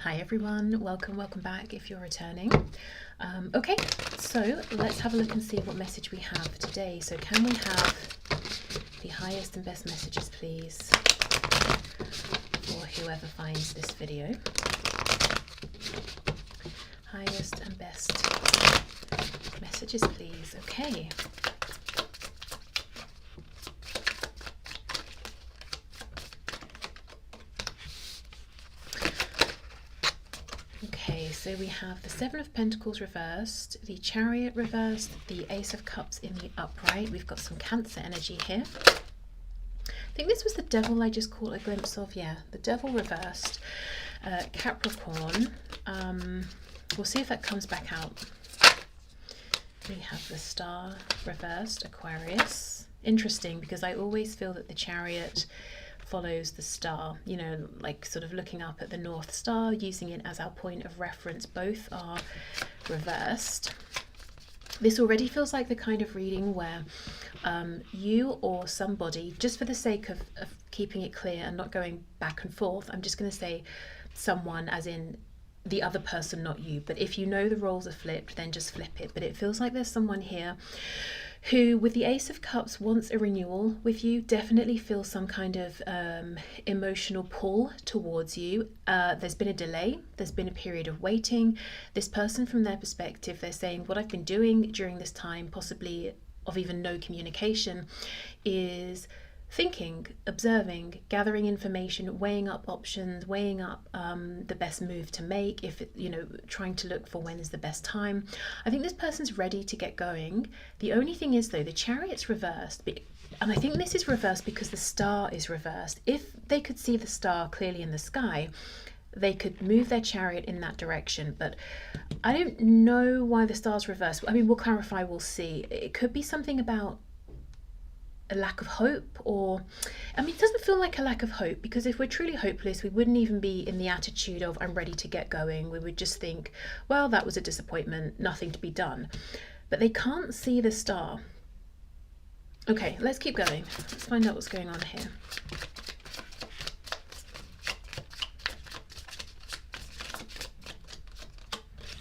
Hi everyone, welcome back if you're returning. Okay, so let's have a look and see what message we have today. So can we have the highest and best messages, please, for whoever finds this video? Highest and best messages, please. Okay. Okay, so we have the Seven of Pentacles reversed, the Chariot reversed, the Ace of Cups in the upright. We've got some Cancer energy here. I think this was the Devil I just caught a glimpse of. Yeah, the Devil reversed. Capricorn. We'll see if that comes back out. We have the Star reversed, Aquarius. Interesting, because I always feel that the Chariot follows the star, you know, like sort of looking up at the North Star, using it as our point of reference. Both are reversed. This already feels like the kind of reading where you or somebody, just for the sake of keeping it clear and not going back and forth, I'm just going to say someone as in the other person, not you. But if you know the roles are flipped, then just flip it. But it feels like there's someone here who, with the Ace of Cups, wants a renewal with you, definitely feels some kind of emotional pull towards you. There's been a delay, there's been a period of waiting. This person, from their perspective, they're saying, what I've been doing during this time, possibly of even no communication, is thinking, observing, gathering information, weighing up options, weighing up the best move to make, if it, you know, trying to look for when is the best time. I think this person's ready to get going. The only thing is, though, the Chariot's reversed, and I think this is reversed because the Star is reversed. If they could see the star clearly in the sky, they could move their Chariot in that direction. But I don't know why the Star's reversed. I mean, we'll clarify, we'll see. It could be something about a lack of hope, or I mean, it doesn't feel like a lack of hope, because if we're truly hopeless, we wouldn't even be in the attitude of I'm ready to get going. We would just think, well, that was a disappointment, nothing to be done. But they can't see the star. Okay, let's keep going. Let's find out what's going on here.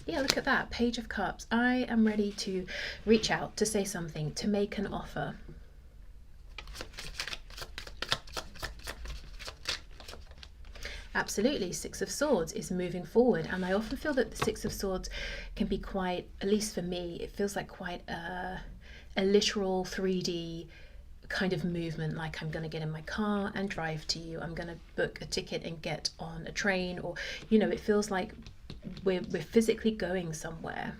Yeah, look at that, Page of Cups. I am ready to reach out, to say something, to make an offer. Absolutely, Six of Swords is moving forward, and I often feel that the Six of Swords can be quite, at least for me, it feels like quite a literal 3D kind of movement, like I'm going to get in my car and drive to you, I'm going to book a ticket and get on a train, or, you know, it feels like we're physically going somewhere.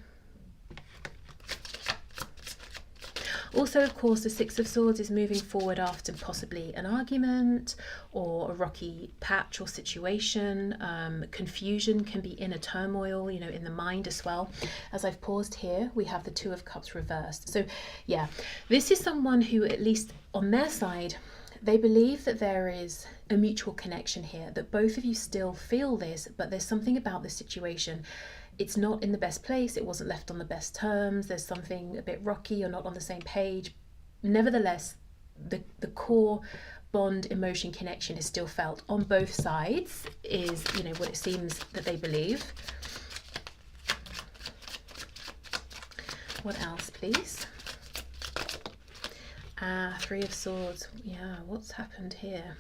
Also, of course, the Six of Swords is moving forward after possibly an argument or a rocky patch or situation. Confusion can be inner turmoil, you know, in the mind as well. As I've paused here, we have the Two of Cups reversed. So yeah, this is someone who, at least on their side, they believe that there is a mutual connection here, that both of you still feel this, but there's something about the situation. It's not in the best place, it wasn't left on the best terms, there's something a bit rocky, you're not on the same page. Nevertheless, the core bond, emotion, connection is still felt on both sides, is, you know, what it seems that they believe. What else, please? Three of Swords. Yeah, what's happened here?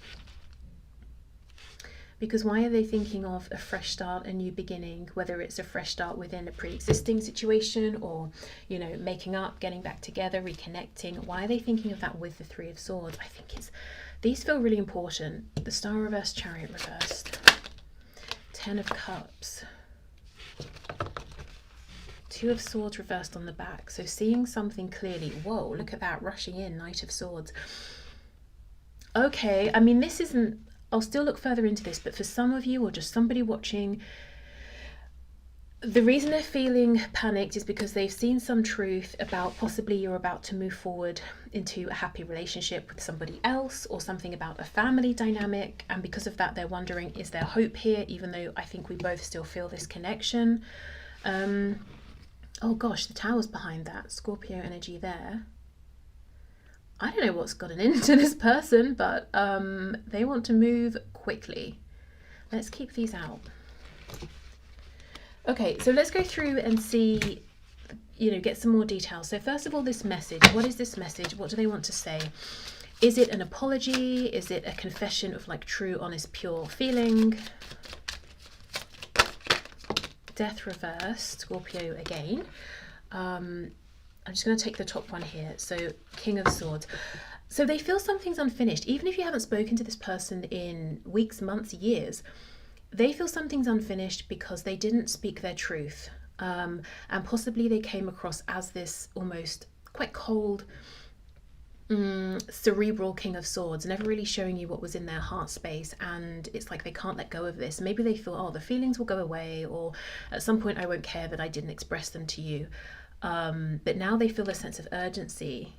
Because why are they thinking of a fresh start, a new beginning, whether it's a fresh start within a pre-existing situation, or, you know, making up, getting back together, reconnecting? Why are they thinking of that with the Three of Swords? I think these feel really important. The Star reversed, Chariot reversed, Ten of Cups, Two of Swords reversed on the back. So seeing something clearly. Whoa, look at that, rushing in, Knight of Swords. Okay, I mean, this isn't, I'll still look further into this, but for some of you, or just somebody watching, the reason they're feeling panicked is because they've seen some truth about possibly you're about to move forward into a happy relationship with somebody else, or something about a family dynamic, and because of that they're wondering, is there hope here, even though I think we both still feel this connection. Oh gosh, the Tower's behind that, Scorpio energy there. I don't know what's gotten into this person, but they want to move quickly. Let's keep these out. Okay, so let's go through and see, get some more details. So first of all, this message, what is this message? What do they want to say? Is it an apology? Is it a confession of like true, honest, pure feeling? Death reversed, Scorpio again. I'm just going to take the top one here. So King of Swords. So they feel something's unfinished. Even if you haven't spoken to this person in weeks, months, years, they feel something's unfinished because they didn't speak their truth. And possibly they came across as this almost quite cold, cerebral King of Swords, never really showing you what was in their heart space, and it's like they can't let go of this. Maybe they feel, oh, the feelings will go away, or at some point I won't care that I didn't express them to you. But now they feel a sense of urgency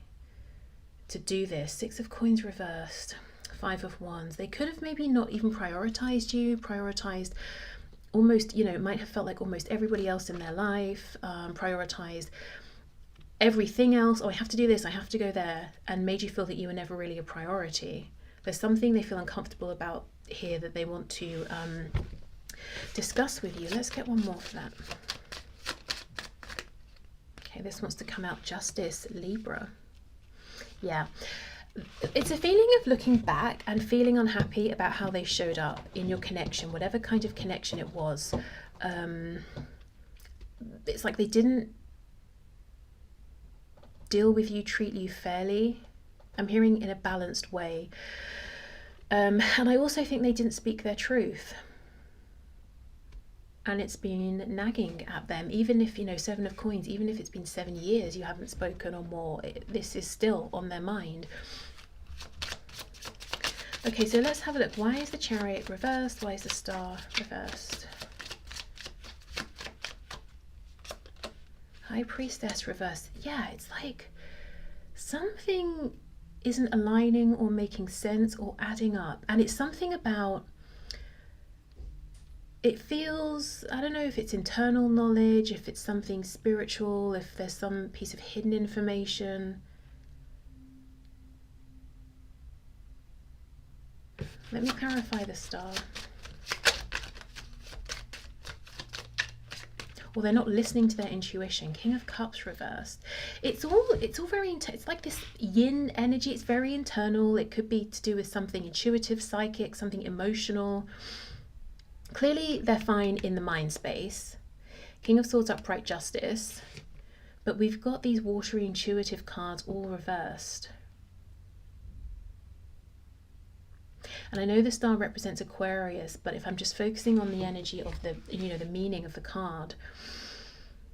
to do this. Six of Coins reversed, Five of Wands. They could have maybe not even prioritized you, prioritized almost, it might have felt like almost everybody else in their life, prioritized everything else. Oh, I have to do this, I have to go there, and made you feel that you were never really a priority. There's something they feel uncomfortable about here that they want to discuss with you. Let's get one more for that. Okay, this wants to come out Justice, Libra. Yeah, it's a feeling of looking back and feeling unhappy about how they showed up in your connection, whatever kind of connection it was. It's like they didn't deal with you, treat you fairly. I'm hearing in a balanced way. And I also think they didn't speak their truth. And it's been nagging at them, even if, Seven of Coins, even if it's been 7 years you haven't spoken or more, this is still on their mind. Okay, so let's have a look. Why is the Chariot reversed? Why is the Star reversed? High Priestess reversed. Yeah, it's like something isn't aligning or making sense or adding up. And it's something about, it feels, I don't know if it's internal knowledge, if it's something spiritual, if there's some piece of hidden information. Let me clarify the Star. Or they're not listening to their intuition. King of Cups reversed. It's all very it's like this yin energy. It's very internal. It could be to do with something intuitive, psychic, something emotional. Clearly they're fine in the mind space. King of Swords upright, Justice. But we've got these watery intuitive cards all reversed. And I know the Star represents Aquarius, but if I'm just focusing on the energy of the, the meaning of the card,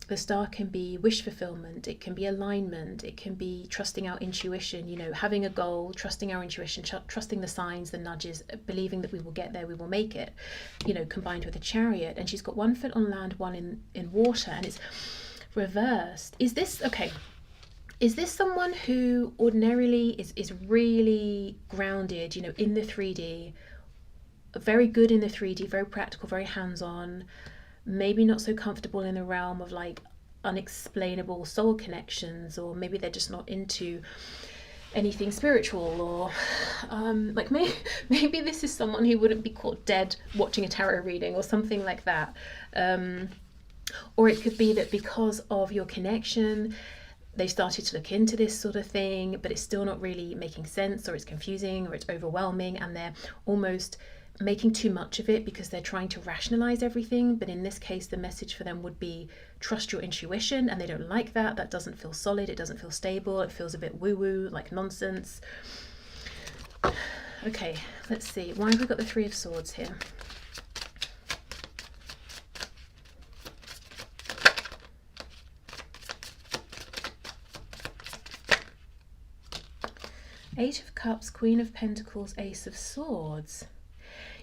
the Star can be wish fulfillment, it can be alignment, it can be trusting our intuition, having a goal, trusting our intuition, trusting the signs, the nudges, believing that we will get there, we will make it, combined with a Chariot. And she's got 1 foot on land, 1 in water, and it's reversed. Is this, okay, is this someone who ordinarily is really grounded, in the 3D, very good in the 3D, very practical, very hands-on, maybe not so comfortable in the realm of like unexplainable soul connections, or maybe they're just not into anything spiritual, or like maybe this is someone who wouldn't be caught dead watching a tarot reading or something like that. Or it could be that because of your connection, they started to look into this sort of thing, but it's still not really making sense, or it's confusing, or it's overwhelming, and they're almost making too much of it because they're trying to rationalize everything. But in this case, the message for them would be trust your intuition, and they don't like that. That doesn't feel solid, it doesn't feel stable, it feels a bit woo-woo, like nonsense. Okay, let's see. Why have we got the Three of Swords here? Eight of Cups, Queen of Pentacles, Ace of Swords.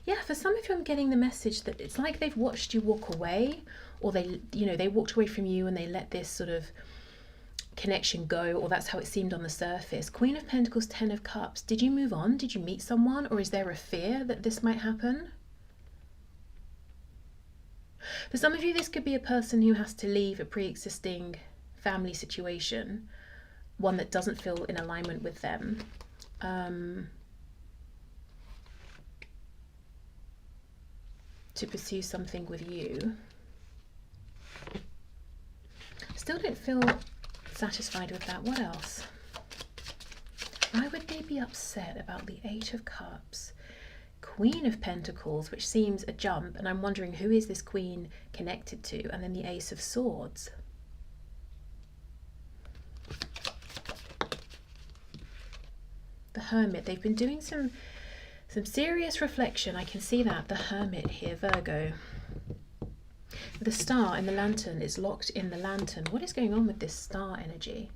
Yeah, for some of you I'm getting the message that it's like they've watched you walk away, or they walked away from you and they let this sort of connection go, or that's how it seemed on the surface. Queen of Pentacles, 10 of Cups. Did you move on? Did you meet someone? Or is there a fear that this might happen? For some of you, this could be a person who has to leave a pre-existing family situation, one that doesn't feel in alignment with them. to pursue something with you. Still don't feel satisfied with that. What else? Why would they be upset about the Eight of Cups? Queen of Pentacles, which seems a jump, and I'm wondering who is this queen connected to? And then the Ace of Swords. The Hermit. They've been doing some serious reflection. I can see that. The Hermit here, Virgo. The star in the lantern is locked in the lantern. What is going on with this star energy?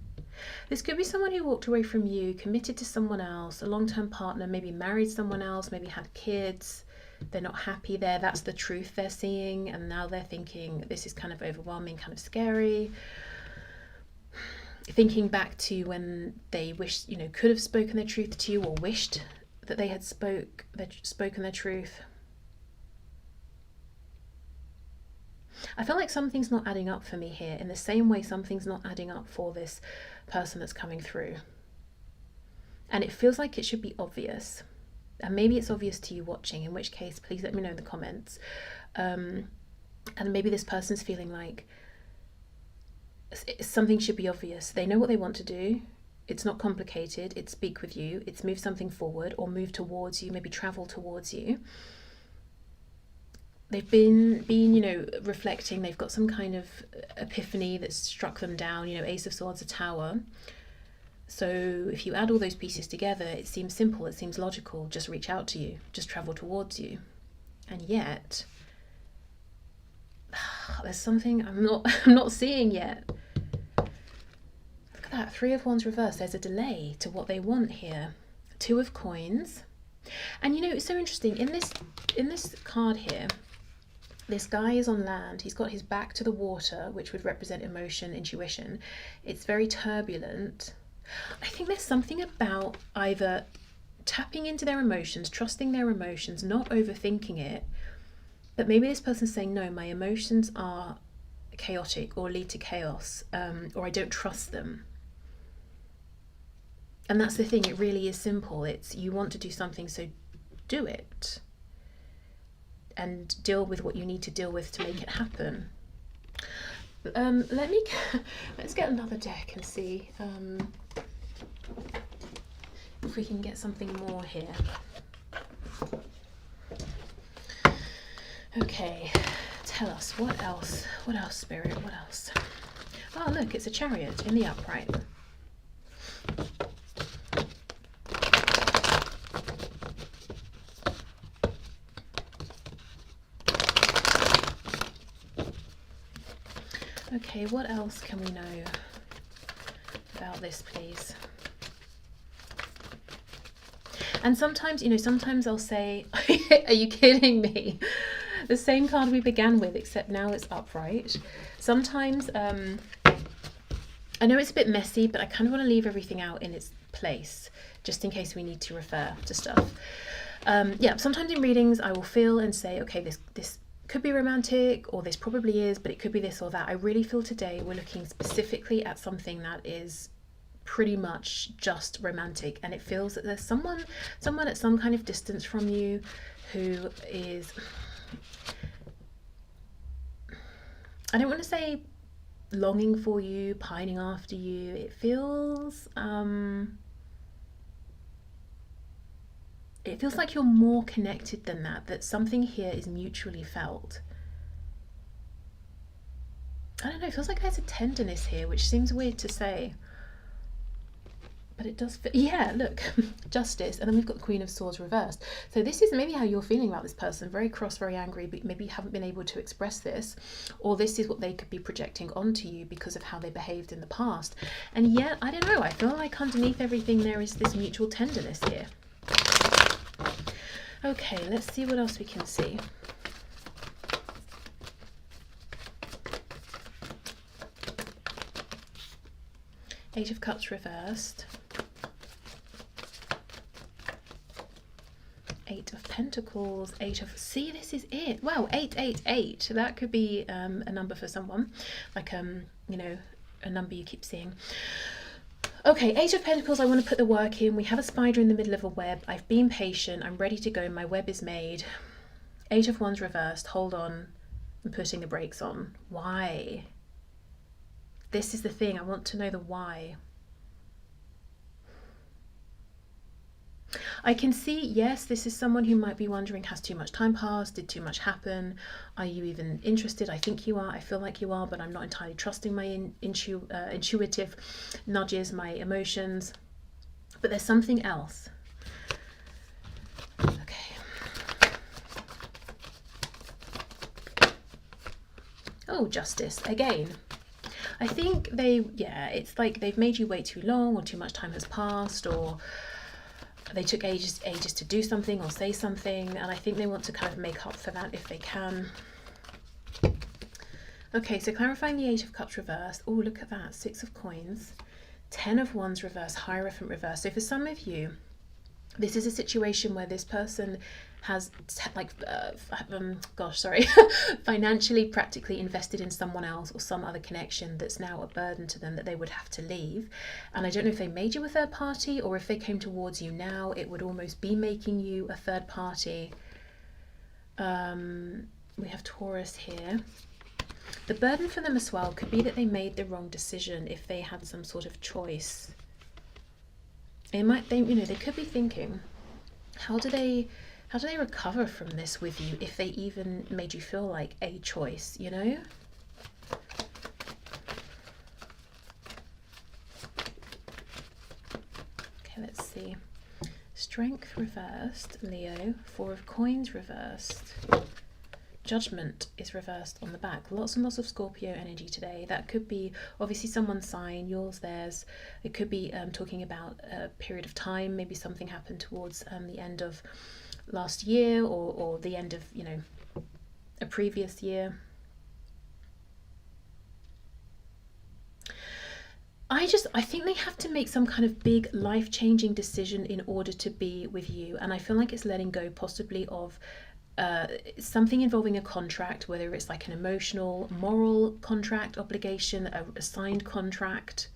This could be someone who walked away from you, committed to someone else, a long-term partner, maybe married someone else, maybe had kids. They're not happy there. That's the truth they're seeing. And now they're thinking this is kind of overwhelming, kind of scary. Thinking back to when they wished, you know, could have spoken their truth to you, or wished that they had spoken their truth. I feel like something's not adding up for me here, in the same way something's not adding up for this person that's coming through. And it feels like it should be obvious. And maybe it's obvious to you watching, in which case please let me know in the comments. And maybe this person's feeling like something should be obvious. They know what they want to do. It's not complicated. It's speak with you. It's move something forward, or move towards you, maybe travel towards you. They've been you know, reflecting. They've got some kind of epiphany that's struck them down. You know, Ace of Swords, a tower. So if you add all those pieces together, it seems simple. It seems logical. Just reach out to you. Just travel towards you. And yet, there's something I'm not seeing yet. Look at that. Three of Wands reversed. There's a delay to what they want here. Two of Coins. And you know, it's so interesting. In this card here, this guy is on land. He's got his back to the water, which would represent emotion, intuition. It's very turbulent. I think there's something about either tapping into their emotions, trusting their emotions, not overthinking it. But maybe this person's saying, no, my emotions are chaotic or lead to chaos, or I don't trust them. And that's the thing. It really is simple. It's you want to do something, so do it. And deal with what you need to deal with to make it happen. Let's get another deck and see if we can get something more here. Okay, tell us what else, Spirit, what else? Oh look, it's a Chariot in the upright. Okay, what else can we know about this, please? And sometimes, you know, sometimes I'll say, are you kidding me? The same card we began with, except now it's upright. Sometimes, I know it's a bit messy, but I kind of want to leave everything out in its place, just in case we need to refer to stuff. Yeah, sometimes in readings I will feel and say, okay, this could be romantic, or this probably is, but it could be this or that. I really feel today we're looking specifically at something that is pretty much just romantic, and it feels that there's someone at some kind of distance from you who is, I don't want to say longing for you, pining after you. It feels like you're more connected than that something here is mutually felt. I don't know, it feels like there's a tenderness here, which seems weird to say. But it does, yeah, look, Justice, and then we've got the Queen of Swords reversed. So this is maybe how you're feeling about this person, very cross, very angry, but maybe you haven't been able to express this, or this is what they could be projecting onto you because of how they behaved in the past. And yet, I don't know, I feel like underneath everything there is this mutual tenderness here. Okay, let's see what else we can see. Eight of Cups reversed. Eight of Pentacles, see, this is it. Wow, 888. That could be a number for someone, like you know, a number you keep seeing. Okay, Eight of Pentacles, I want to put the work in. We have a spider in the middle of a web. I've been patient. I'm ready to go. My web is made. Eight of Wands reversed, hold on, I'm putting the brakes on. Why? This is the thing, I want to know the why. I can see, yes, this is someone who might be wondering, has too much time passed? Did too much happen? Are you even interested? I think you are, I feel like you are, but I'm not entirely trusting my intuitive nudges, my emotions. But there's something else. Okay. Oh, Justice, again. I think it's like they've made you wait too long, or too much time has passed, or they took ages to do something or say something, and I think they want to kind of make up for that if they can. Okay, so clarifying the Eight of Cups reversed. Oh, look at that, Six of Coins, Ten of Wands reversed, Hierophant reversed. So for some of you, this is a situation where this person has financially practically invested in someone else or some other connection that's now a burden to them that they would have to leave. And I don't know if they made you a third party, or if they came towards you now, it would almost be making you a third party. We have Taurus here. The burden for them as well could be that they made the wrong decision if they had some sort of choice. They could be thinking, how do they recover from this with you if they even made you feel like a choice, you know? Okay, let's see. Strength reversed, Leo. Four of Coins reversed. Judgment is reversed on the back. Lots and lots of Scorpio energy today. That could be obviously someone's sign, yours, theirs. It could be talking about a period of time. Maybe something happened towards the end of last year, or the end of, you know, a previous year. I think they have to make some kind of big life-changing decision in order to be with you, and I feel like it's letting go possibly of something involving a contract, whether it's like an emotional, moral contract, obligation, a signed contract.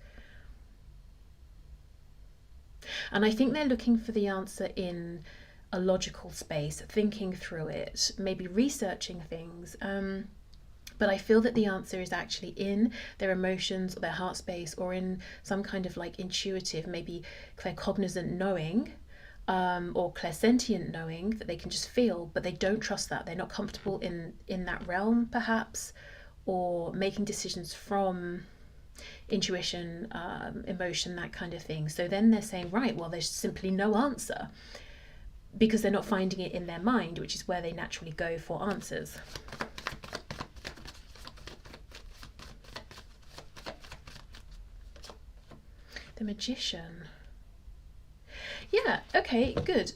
And I think they're looking for the answer in a logical space, thinking through it, maybe researching things. But I feel that the answer is actually in their emotions, or their heart space, or in some kind of like intuitive, maybe claircognizant knowing, or clairsentient knowing that they can just feel, but they don't trust that. They're not comfortable in that realm, perhaps, or making decisions from intuition, emotion, that kind of thing. So then they're saying, right, well, there's simply no answer, because they're not finding it in their mind, which is where they naturally go for answers. The Magician. Yeah, okay, good.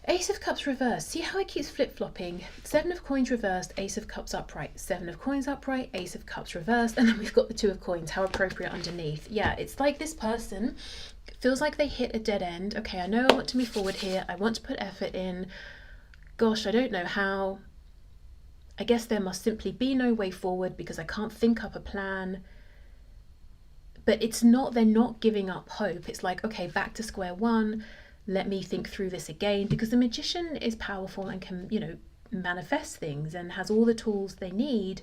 Ace of Cups reversed. See how it keeps flip-flopping? Seven of Coins reversed, Ace of Cups upright. Seven of Coins upright, Ace of Cups reversed, and then we've got the Two of Coins. How appropriate underneath. Yeah, it's like this person feels like they hit a dead end. Okay, I know I want to move forward here. I want to put effort in. Gosh, I don't know how. I guess there must simply be no way forward because I can't think up a plan. But it's not, they're not giving up hope. It's like, okay, back to square one. Let me think through this again, because the Magician is powerful and can, you know, manifest things and has all the tools they need.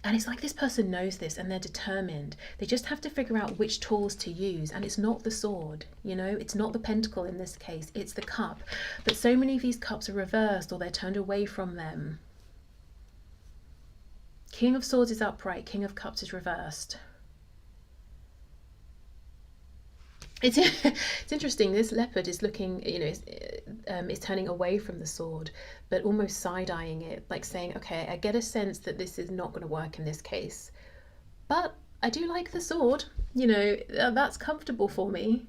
And it's like this person knows this and they're determined. They just have to figure out which tools to use. And it's not the sword, you know, it's not the pentacle in this case, it's the cup. But so many of these cups are reversed, or they're turned away from them. King of Swords is upright, King of Cups is reversed. It's interesting. This leopard is looking, you know, is turning away from the sword, but almost side-eyeing it, like saying, okay, I get a sense that this is not going to work in this case, but I do like the sword, you know, that's comfortable for me.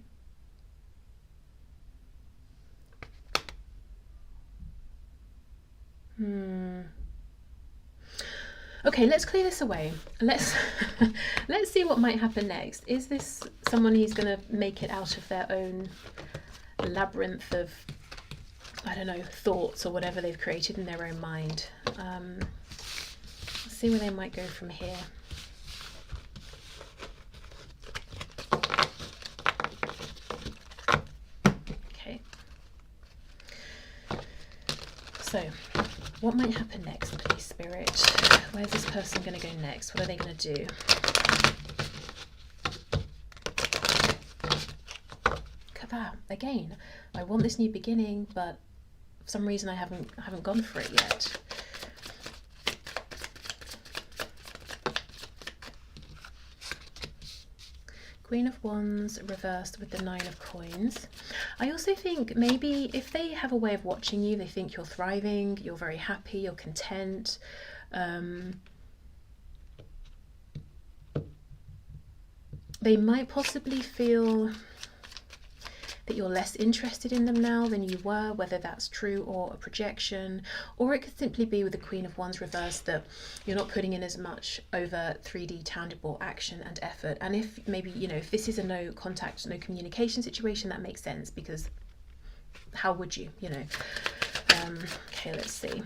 Okay, let's clear this away. Let's see what might happen next. Is this someone who's going to make it out of their own labyrinth of, I don't know, thoughts or whatever they've created in their own mind? Let's see where they might go from here. What might happen next, please, Spirit? Where's this person going to go next? What are they going to do? Look at that. Again, I want this new beginning, but for some reason I haven't gone for it yet. Queen of Wands reversed with the Nine of Coins. I also think maybe if they have a way of watching you, they think you're thriving, you're very happy, you're content. They might possibly feel that you're less interested in them now than you were, whether that's true or a projection, or it could simply be with the Queen of Wands reversed that you're not putting in as much over 3D tangible action and effort. And if maybe, you know, if this is a no contact, no communication situation, that makes sense, because how would you, you know? Okay, let's see.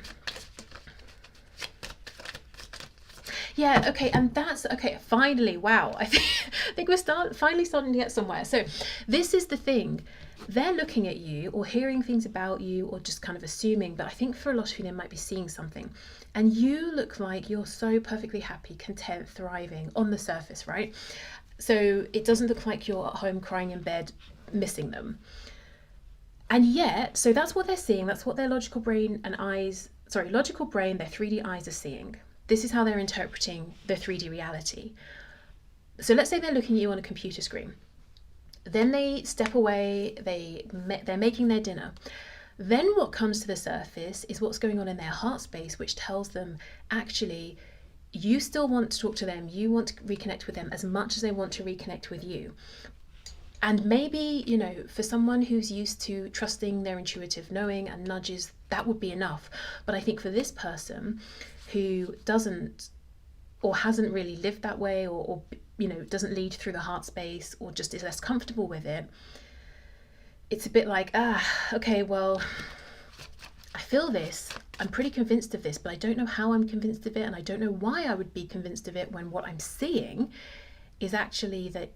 Yeah, okay, and that's okay. Finally, wow! I think we're finally starting to get somewhere. So this is the thing: they're looking at you or hearing things about you, or just kind of assuming. But I think for a lot of you, they might be seeing something, and you look like you're so perfectly happy, content, thriving on the surface, right? So it doesn't look like you're at home crying in bed, missing them. And yet, so that's what they're seeing. That's what their logical brain, their 3D eyes are seeing. This is how they're interpreting the 3D reality. So let's say they're looking at you on a computer screen. Then they step away, they're making their dinner. Then what comes to the surface is what's going on in their heart space, which tells them, actually, you still want to talk to them, you want to reconnect with them as much as they want to reconnect with you. And maybe, you know, for someone who's used to trusting their intuitive knowing and nudges, that would be enough. But I think for this person who doesn't or hasn't really lived that way, or you know, doesn't lead through the heart space, or just is less comfortable with it, it's a bit like, okay, well, I feel this, I'm pretty convinced of this, but I don't know how I'm convinced of it, and I don't know why I would be convinced of it when what I'm seeing is actually that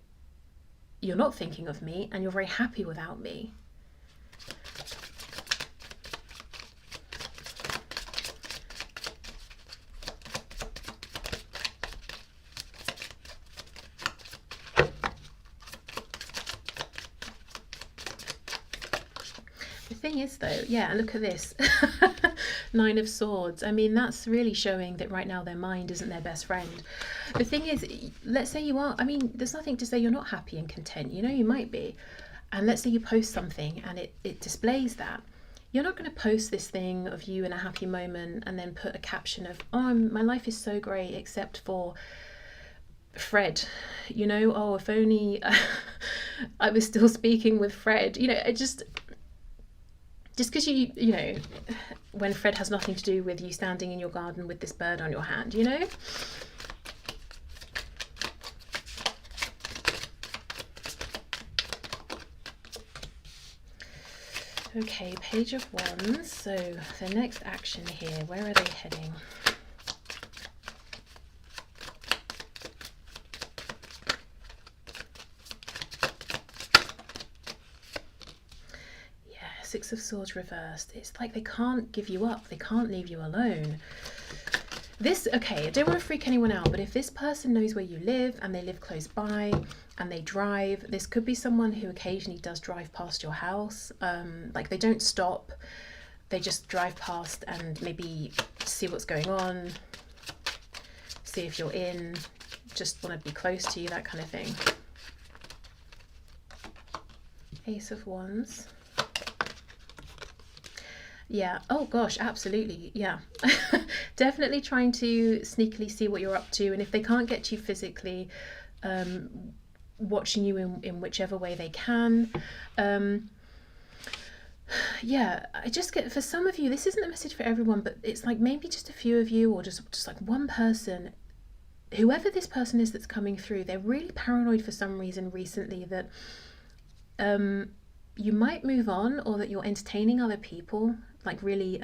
you're not thinking of me and you're very happy without me. The thing is though, yeah, look at this. Nine of Swords. I mean, that's really showing that right now their mind isn't their best friend. The thing is, let's say you are, I mean, there's nothing to say you're not happy and content, you know, you might be. And let's say you post something and it displays that. You're not going to post this thing of you in a happy moment and then put a caption of, oh, my life is so great except for Fred, you know, oh, if only I was still speaking with Fred, you know, it just because you know, when Fred has nothing to do with you standing in your garden with this bird on your hand, you know. Okay, Page of Wands. So the next action here, where are they heading? Six of Swords reversed. It's like they can't give you up. They can't leave you alone. This, okay, I don't want to freak anyone out, but if this person knows where you live and they live close by and they drive, this could be someone who occasionally does drive past your house. Like they don't stop. They just drive past and maybe see what's going on, see if you're in, just want to be close to you, that kind of thing. Ace of Wands. Yeah, oh gosh, absolutely, yeah. Definitely trying to sneakily see what you're up to, and if they can't get to you physically, watching you in whichever way they can. Yeah, I just get, for some of you, this isn't a message for everyone, but it's like maybe just a few of you, or just like one person, whoever this person is that's coming through, they're really paranoid for some reason recently that you might move on, or that you're entertaining other people, like really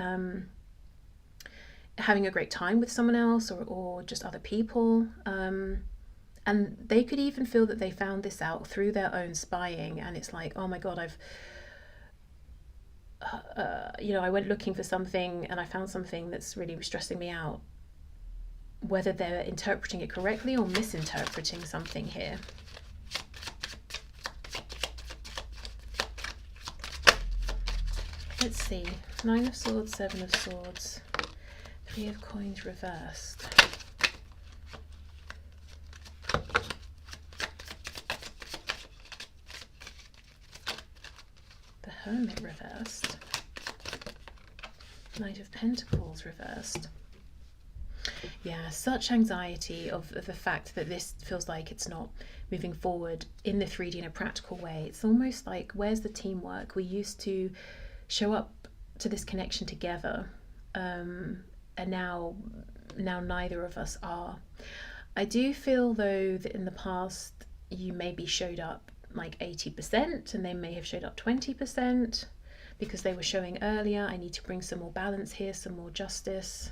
having a great time with someone else, or just other people. And they could even feel that they found this out through their own spying, and it's like, oh my God, you know, I went looking for something and I found something that's really stressing me out, whether they're interpreting it correctly or misinterpreting something here. Let's see. 9 of Swords, 7 of Swords, 3 of Coins reversed. The Hermit reversed. Knight of Pentacles reversed. Yeah, such anxiety of the fact that this feels like it's not moving forward in the 3D in a practical way. It's almost like, where's the teamwork? We used to show up to this connection together, and now neither of us are. I do feel though that in the past you maybe showed up like 80% and they may have showed up 20% because they were showing earlier. I need to bring some more balance here, some more justice.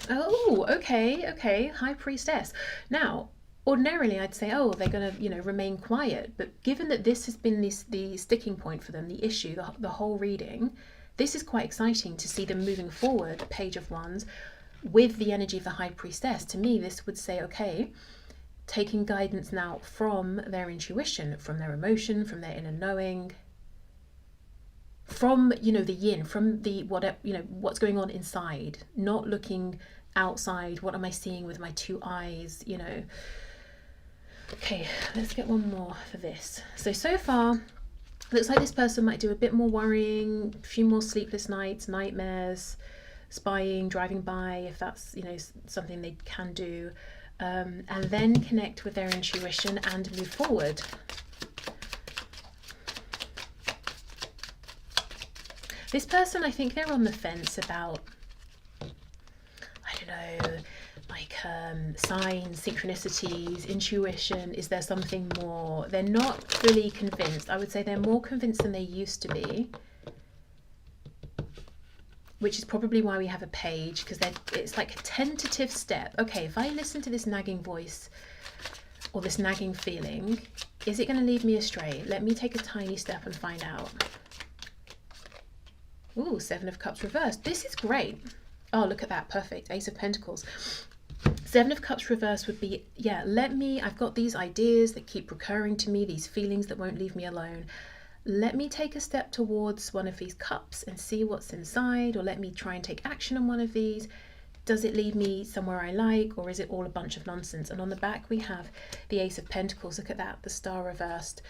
Oh, okay, High Priestess. Now, ordinarily I'd say, oh, they're going to, you know, remain quiet. But given that this has been the sticking point for them, the issue, the whole reading, this is quite exciting to see them moving forward, Page of Wands, with the energy of the High Priestess. To me, this would say, okay, taking guidance now from their intuition, from their emotion, from their inner knowing, from, you know, the yin, from the whatever, you know, what's going on inside, not looking outside. What am I seeing with my two eyes, you know? Okay, let's get one more for this. So far looks like this person might do a bit more worrying, a few more sleepless nights, nightmares, spying, driving by, if that's, you know, something they can do, and then connect with their intuition and move forward. This person, I think they're on the fence about, I don't know, like signs, synchronicities, intuition. Is there something more? They're not fully convinced. I would say they're more convinced than they used to be, which is probably why we have a page, because it's like a tentative step. Okay, if I listen to this nagging voice or this nagging feeling, is it going to lead me astray? Let me take a tiny step and find out. Ooh, 7 of Cups reversed. This is great. Oh, look at that. Perfect. Ace of Pentacles. 7 of Cups reversed would be, yeah, I've got these ideas that keep recurring to me, these feelings that won't leave me alone. Let me take a step towards one of these cups and see what's inside, or let me try and take action on one of these. Does it lead me somewhere I like, or is it all a bunch of nonsense? And on the back we have the Ace of Pentacles. Look at that, the Star reversed.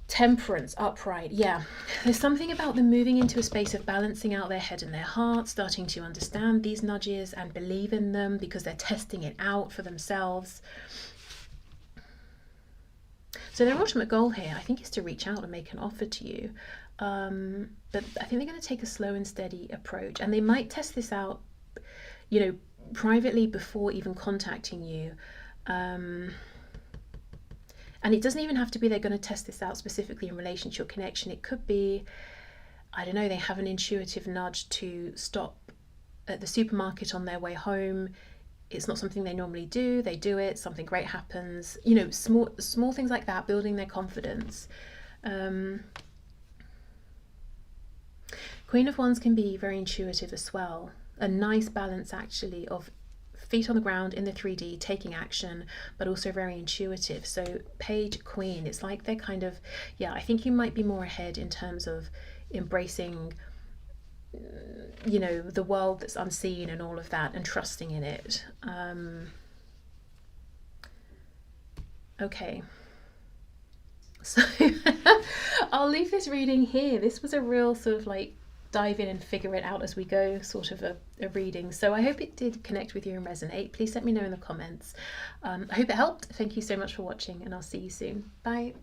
Temperance upright. Yeah, there's something about them moving into a space of balancing out their head and their heart, starting to understand these nudges and believe in them because they're testing it out for themselves. So their ultimate goal here, I think, is to reach out and make an offer to you, but I think they're going to take a slow and steady approach, and they might test this out, you know, privately before even contacting you. And it doesn't even have to be they're going to test this out specifically in relation to your connection. It could be, I don't know, they have an intuitive nudge to stop at the supermarket on their way home. It's not something they normally do. They do it. Something great happens. You know, small things like that, building their confidence. Queen of Wands can be very intuitive as well. A nice balance, actually, of feet on the ground in the 3D, taking action, but also very intuitive. So Page, Queen, it's like they're kind of, yeah, I think you might be more ahead in terms of embracing, you know, the world that's unseen and all of that, and trusting in it. Okay, so I'll leave this reading here. This was a real sort of like dive in and figure it out as we go sort of a reading. So I hope it did connect with you and resonate. Please let me know in the comments. I hope it helped. Thank you so much for watching, and I'll see you soon. Bye.